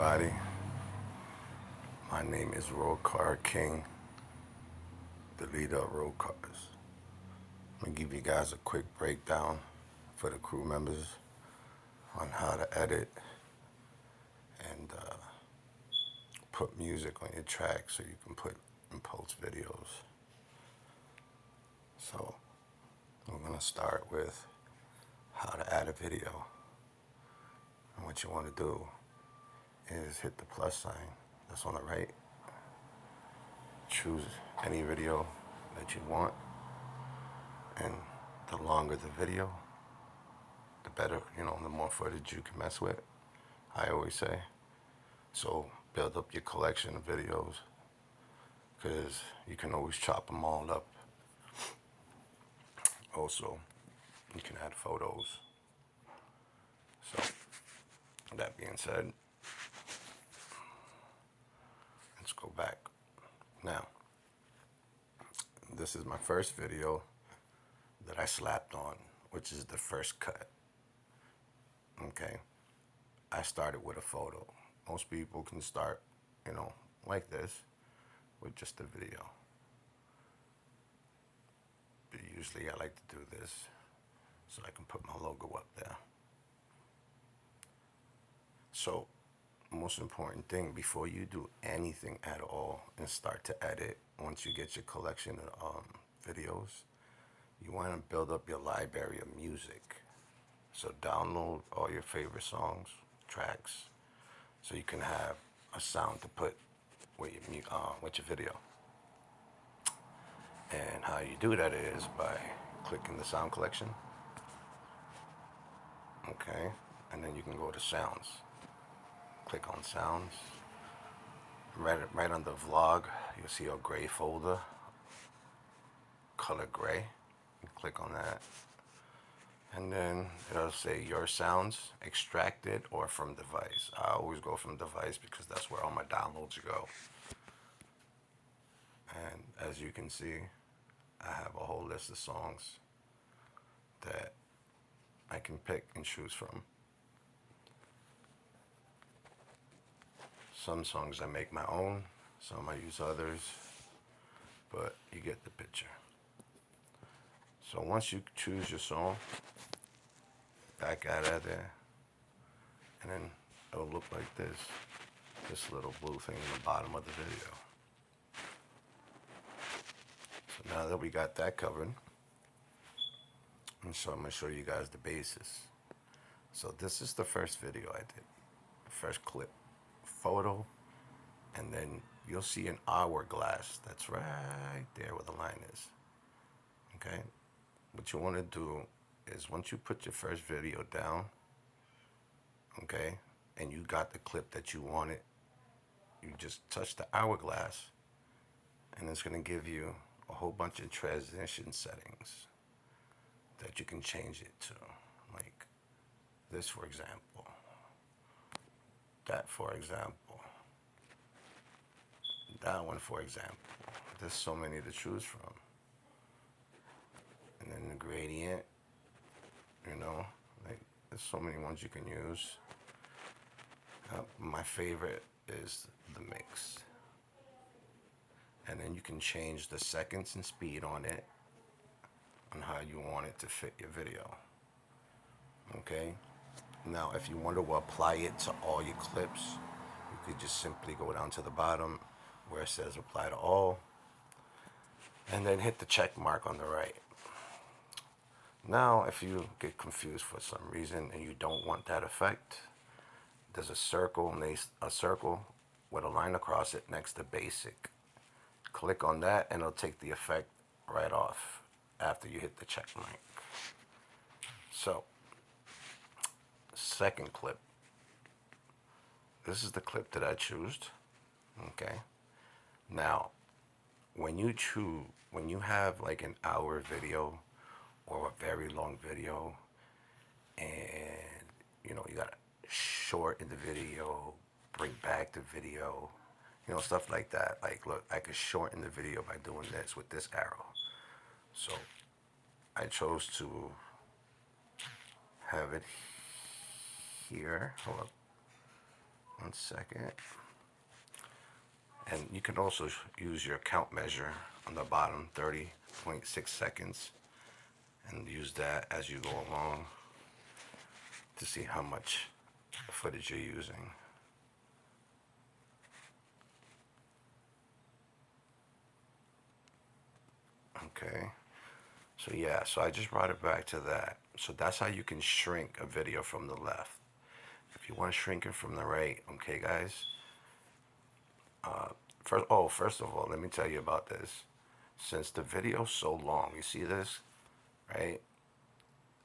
everybody. My name is Rocar King, the leader of Rocars. I'm going to give you guys a quick breakdown for the crew members on how to edit and put music on your track so you can put and post videos. So we're going to start with how to add a video. And what you want to do is hit the plus sign that's on the right. Choose any video that you want, and the longer the video, the better, the more footage you can mess with, I always say. So build up your collection of videos, because you can always chop them all up. Also, you can add photos. So that being said, let's go back. Now, this is my first video that I slapped on, which is the first cut. Okay, I started with a photo. Most people can start, like this, with just a video. But usually I like to do this so I can put my logo up there. So, most important thing before you do anything at all and start to edit, once you get your collection of videos, you want to build up your library of music. So download all your favorite songs, tracks, so you can have a sound to put with your video. And how you do that is by clicking the sound collection. Okay, and then you can go to sounds. Click on sounds. Right under vlog, you'll see a gray folder, color gray. You click on that. And then it'll say your sounds extracted or from device. I always go from device because that's where all my downloads go. And as you can see, I have a whole list of songs that I can pick and choose from. Some songs I make my own, some I use others, but you get the picture. So once you choose your song, back out of there, and then it'll look like this little blue thing in the bottom of the video. So now that we got that covered, and so I'm going to show you guys the basis. So this is the first video I did, the first clip, photo, and then you'll see an hourglass that's right there where the line is. Okay, what you want to do is once you put your first video down, okay, and you got the clip that you wanted, you just touch the hourglass, and it's going to give you a whole bunch of transition settings that you can change it to, like this, for example, that, for example, that one, for example. There's so many to choose from. And then the gradient, like there's so many ones you can use. My favorite is the mix. And then you can change the seconds and speed on it, on how you want it to fit your video. Okay? Now, if you want to apply it to all your clips, you could just simply go down to the bottom where it says apply to all, and then hit the check mark on the right. Now, if you get confused for some reason and you don't want that effect, there's a circle with a line across it next to basic. Click on that and it'll take the effect right off after you hit the check mark. So, second clip. This is the clip that I choose. Okay. Now, when you have like an hour video or a very long video, and you gotta shorten the video, bring back the video, stuff like that. Like, look, I could shorten the video by doing this with this arrow. So I chose to have it here. Hold up. 1 1 second. And you can also use your count measure on the bottom, 30.6 seconds, and use that as you go along to see how much footage you're using. Okay, so yeah, so I just brought it back to that. So that's how you can shrink a video from the left. If you want to shrink it from the right, okay guys, first of all, let me tell you about this. Since the video's so long, you see this, right?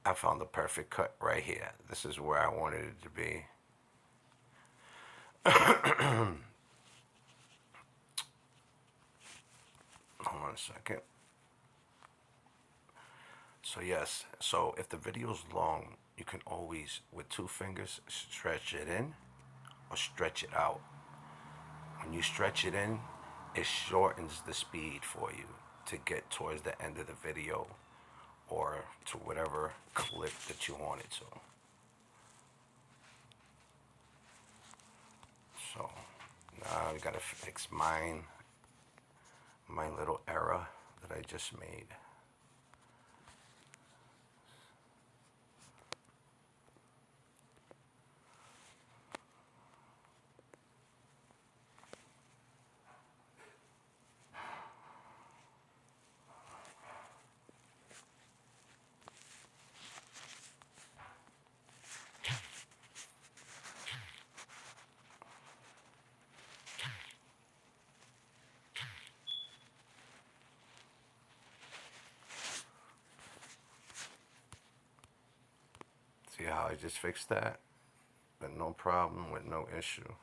I found the perfect cut right here. This is where I wanted it to be. Hold on a second. So yes, so if the video's long, you can always, with 2 fingers, stretch it in or stretch it out. When you stretch it in, it shortens the speed for you to get towards the end of the video or to whatever clip that you want it to. So now I gotta fix my little error that I just made. See how I just fixed that? But no problem, with no issue.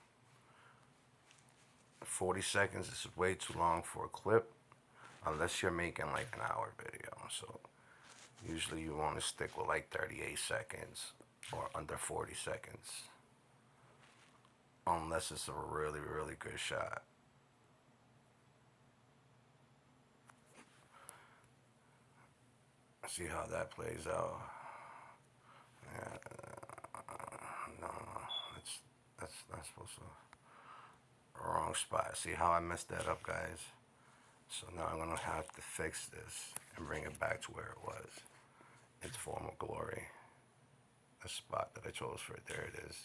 40 seconds is way too long for a clip, unless you're making like an hour video. So usually you want to stick with like 38 seconds or under 40 seconds. Unless it's a really, really good shot. See how that plays out. Yeah, no, that's not supposed to. Wrong spot. See how I messed that up, guys? So now I'm gonna have to fix this and bring it back to where it was. Its former glory. The spot that I chose for it. There it is.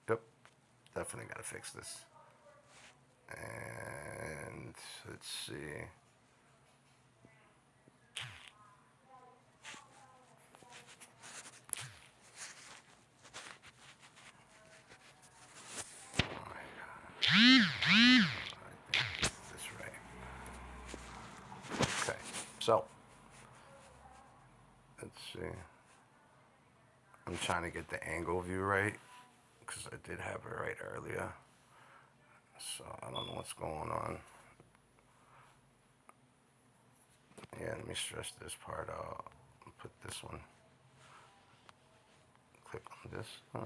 Yep. Definitely gotta fix this. And let's see. This right. Okay. So let's see. I'm trying to get the angle view right because I did have it right earlier. So I don't know what's going on. Yeah, let me stretch this part out. Put this one. Click on this one.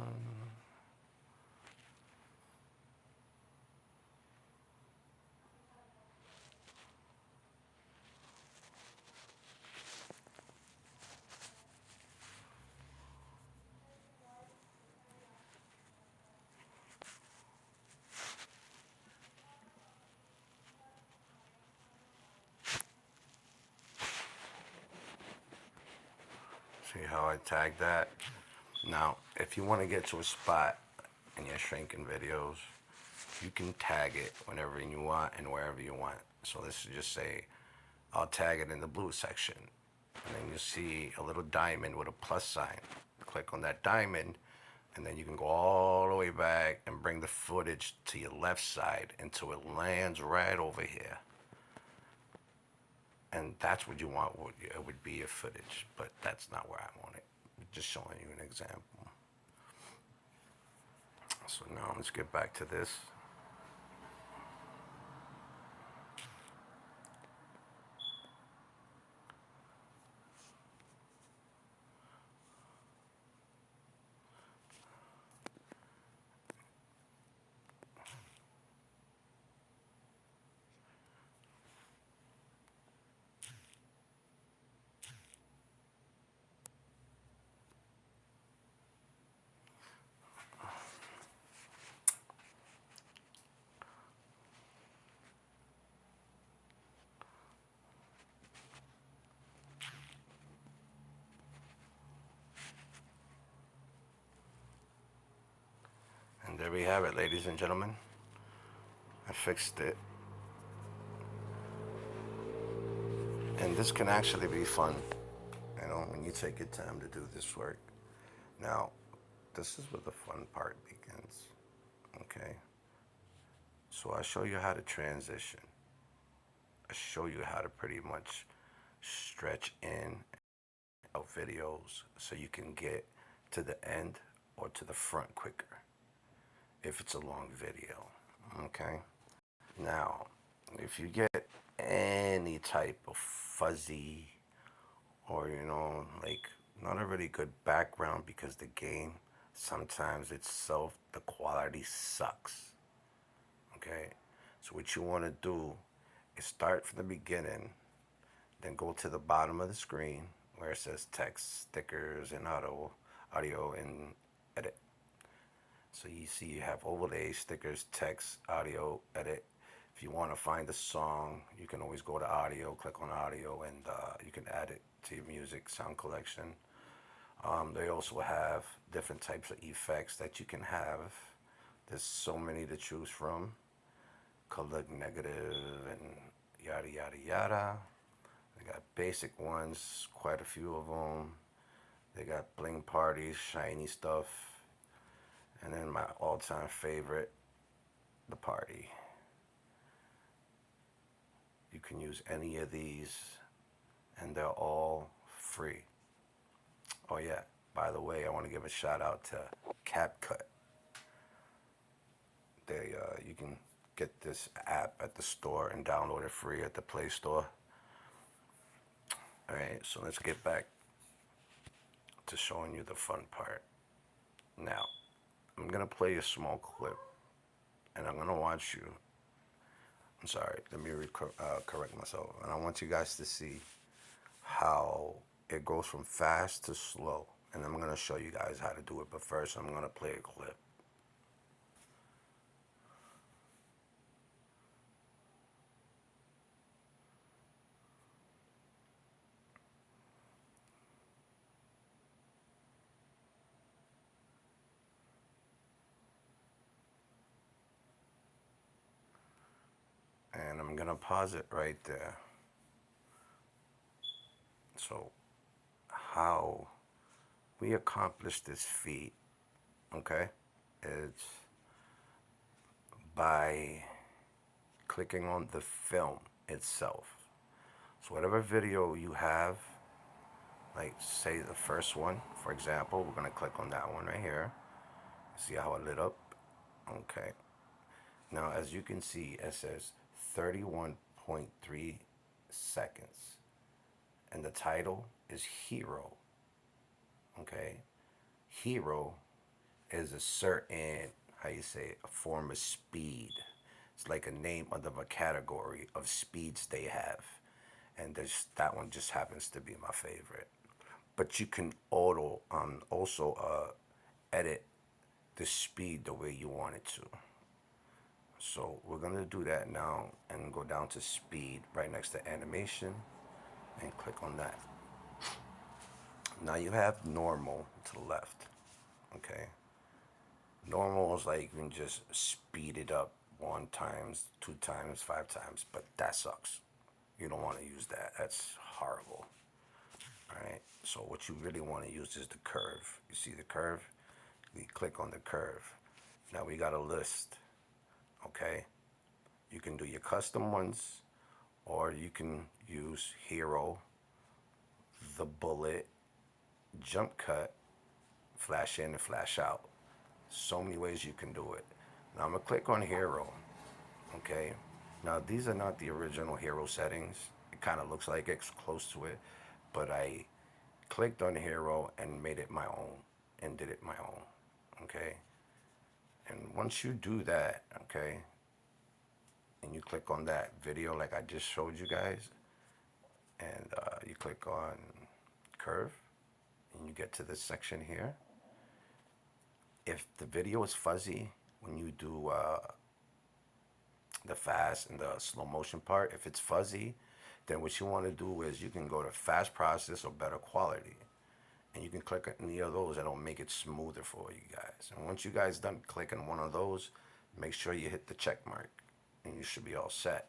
See how I tagged that? Now, if you want to get to a spot in your shrinking videos, you can tag it whenever you want and wherever you want. So let's just say I'll tag it in the blue section. And then you see a little diamond with a plus sign. Click on that diamond, and then you can go all the way back and bring the footage to your left side until it lands right over here. And that's what you want. It would be your footage, but that's not where I want it. Just showing you an example. So now let's get back to this. And there we have it, ladies and gentlemen. I fixed it. And this can actually be fun, you know, when you take your time to do this work. Now, this is where the fun part begins, okay? So I show you how to transition. I show you how to pretty much stretch in out videos so you can get to the end or to the front quicker if it's a long video, okay? Now, if you get any type of fuzzy or, you know, like not a really good background because the game sometimes itself, the quality sucks, okay? So what you want to do is start from the beginning, then go to the bottom of the screen where it says text, stickers, and audio, and edit. So you see you have overlays, stickers, text, audio, edit. If you want to find a song, you can always go to audio, click on audio, and you can add it to your music sound collection. They also have different types of effects that you can have. There's so many to choose from. Color negative and yada, yada, yada. They got basic ones, quite a few of them. They got bling parties, shiny stuff. And then my all-time favorite, the party. You can use any of these, and they're all free. Oh yeah, by the way, I want to give a shout out to CapCut. You can get this app at the store and download it free at the Play Store. All right, so let's get back to showing you the fun part. Now, I'm gonna play a small clip, and I'm gonna watch you. I'm sorry, let me correct myself. And I want you guys to see how it goes from fast to slow. And I'm gonna show you guys how to do it, but first I'm gonna play a clip. And I'm gonna pause it right there. So how we accomplish this feat, okay, it's by clicking on the film itself. So whatever video you have, like say the first one, for example, we're gonna click on that one right here. See how it lit up? Okay. Now, as you can see, it says 31.3 seconds. And the title is Hero. Okay? Hero is a certain, how you say, a form of speed. It's like a name of a category of speeds they have. And that one just happens to be my favorite. But you can also edit the speed the way you want it to. So we're gonna do that now and go down to speed right next to animation and click on that. Now you have normal to the left, okay? Normal is like you can just speed it up 1 times, 2 times, 5 times, but that sucks. You don't want to use that. That's horrible. All right. So what you really want to use is the curve. You see the curve? We click on the curve. Now we got a list. Okay. You can do your custom ones, or you can use hero, the bullet, jump cut, flash in and flash out. So many ways you can do it. Now I'm gonna click on hero. Okay. Now these are not the original hero settings. It kind of looks like it's close to it, but I clicked on hero and made it my own and did it my own. Okay. And once you do that, okay, and you click on that video like I just showed you guys, and you click on curve, and you get to this section here. If the video is fuzzy when you do the fast and the slow motion part, if it's fuzzy, then what you want to do is you can go to fast process or better quality, and you can click any of those. That'll make it smoother for you guys. And once you guys done clicking one of those, make sure you hit the check mark, and you should be all set.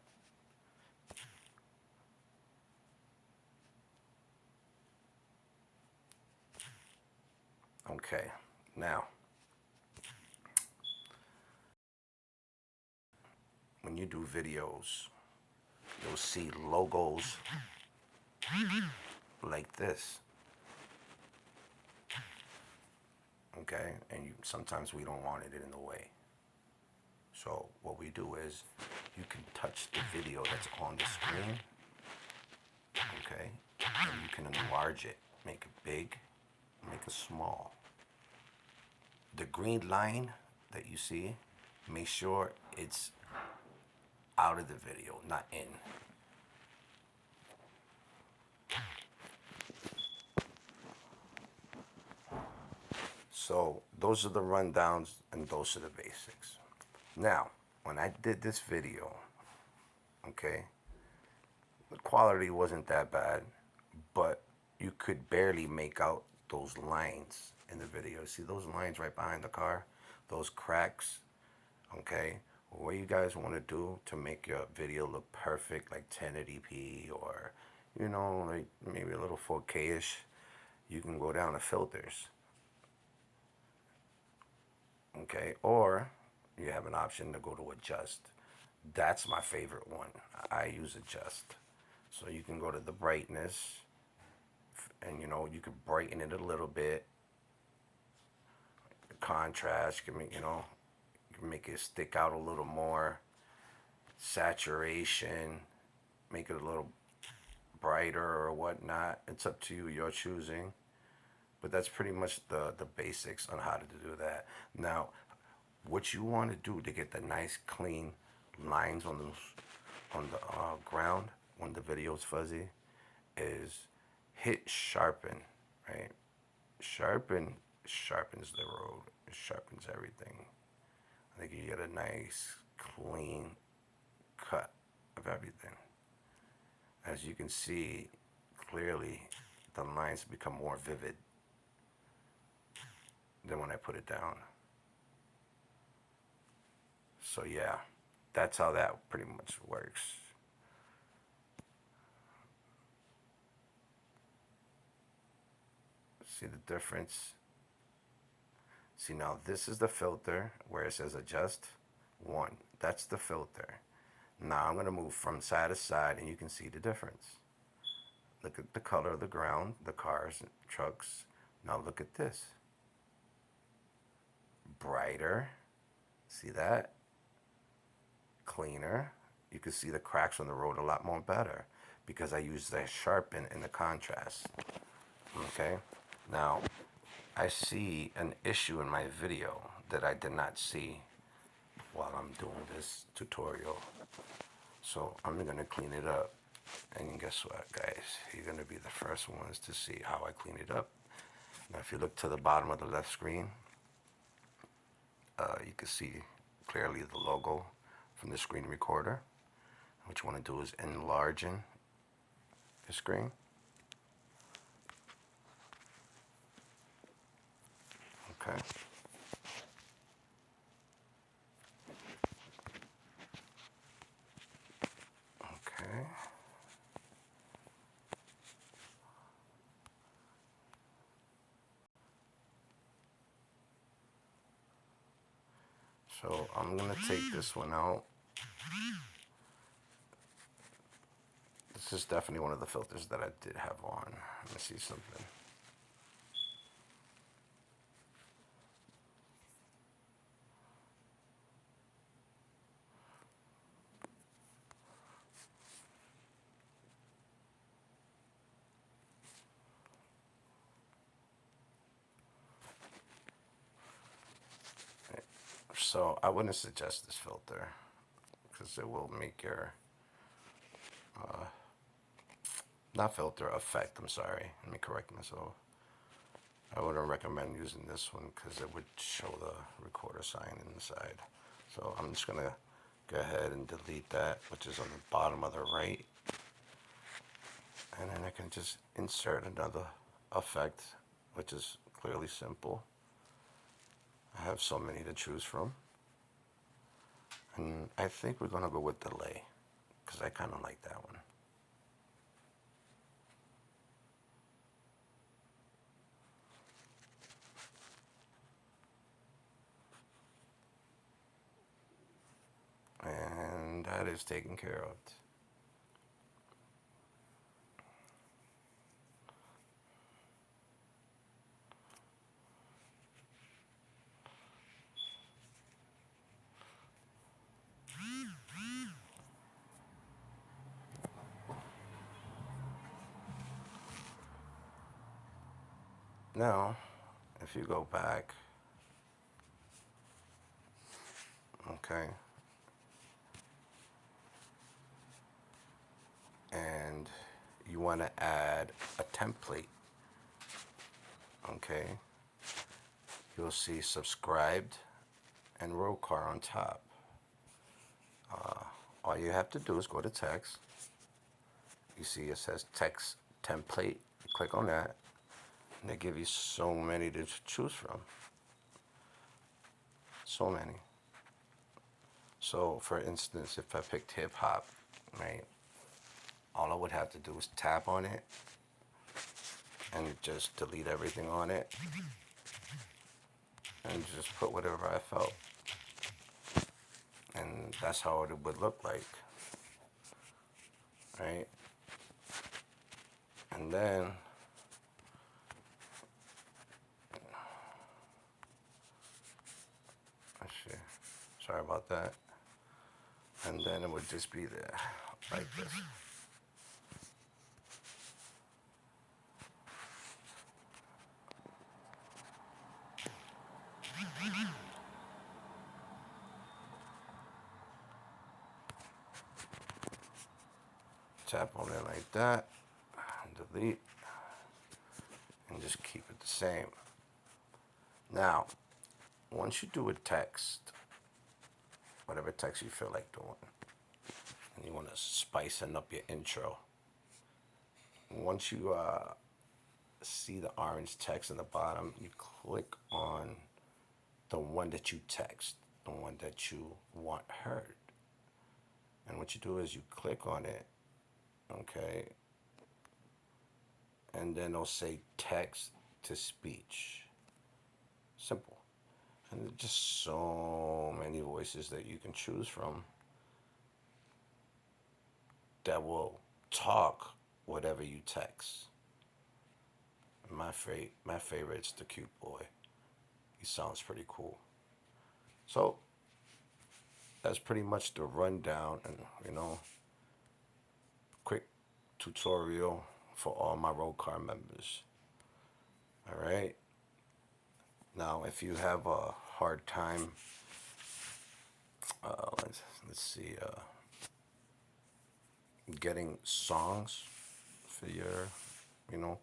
Okay, now when you do videos, you'll see logos like this. Okay, and sometimes we don't want it in the way. So what we do is you can touch the video that's on the screen, okay, and you can enlarge it, make it big, make it small. The green line that you see, make sure it's out of the video, not in. So those are the rundowns and those are the basics. Now, when I did this video, okay, the quality wasn't that bad, but you could barely make out those lines in the video. See those lines right behind the car? Those cracks, okay? What you guys want to do to make your video look perfect, like 1080p or, you know, like maybe a little 4K-ish, you can go down to filters, okay? Or you have an option to go to adjust. That's my favorite one. I use adjust. So you can go to the brightness, and you know, you can brighten it a little bit. The contrast can make, you know, you can make it stick out a little more. Saturation, make it a little brighter or whatnot. It's up to you, your choosing. But that's pretty much the basics on how to do that. Now, what you want to do to get the nice clean lines on the ground when the video is fuzzy is hit sharpen, right? Sharpen sharpens the road. It sharpens everything. I think you get a nice clean cut of everything. As you can see clearly, the lines become more vivid than when I put it down. So yeah, that's how that pretty much works. See the difference? See, now this is the filter where it says adjust 1. That's the filter. Now I'm going to move from side to side and you can see the difference. Look at the color of the ground, the cars, trucks. Now look at this. Brighter. See that? Cleaner. You can see the cracks on the road a lot more better because I use the sharpen and the contrast. Okay? Now, I see an issue in my video that I did not see while I'm doing this tutorial. So I'm gonna clean it up. And guess what, guys? You're gonna be the first ones to see how I clean it up. Now, if you look to the bottom of the left screen, you can see clearly the logo from the screen recorder. What you want to do is enlarge the screen. Okay. So I'm gonna take this one out. This is definitely one of the filters that I did have on. Let me see something. So I wouldn't suggest this filter because it will make your not filter, effect. I'm sorry. Let me correct myself. I wouldn't recommend using this one because it would show the recorder sign inside. So I'm just gonna go ahead and delete that, which is on the bottom of the right. And then I can just insert another effect, which is clearly simple. I have so many to choose from. And I think we're gonna go with delay because I kind of like that one. And that is taken care of. Now, if you go back, okay, and you want to add a template, okay, you'll see subscribed and Rocar on top. All you have to do is go to text. You see it says text template. You click on that, and they give you so many to choose from. So many. So, for instance, if I picked hip hop, right, all I would have to do is tap on it and just delete everything on it and just put whatever I felt. And that's how it would look like, right? And then let's see, sorry about that. And then it would just be there like this. Tap on it like that, and delete, and just keep it the same. Now, once you do a text, whatever text you feel like doing, and you want to spicing up your intro, once you see the orange text in the bottom, you click on the one that you text, the one that you want heard. And what you do is you click on it, okay, and then it'll say text to speech. Simple. And there's just so many voices that you can choose from that will talk whatever you text. My favorite's the cute boy. He sounds pretty cool. So that's pretty much the rundown and quick tutorial for all my Rocar members. All right. Now, if you have a hard time, let's see, getting songs for your,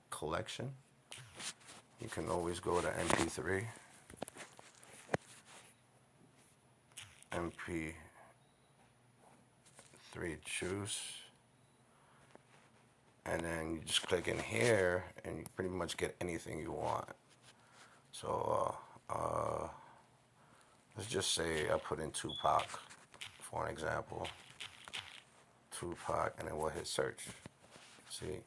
collection, you can always go to MP3. MP3 choose, and then you just click in here and you pretty much get anything you want. So let's just say I put in Tupac for an example. Tupac, and then we'll hit search. See,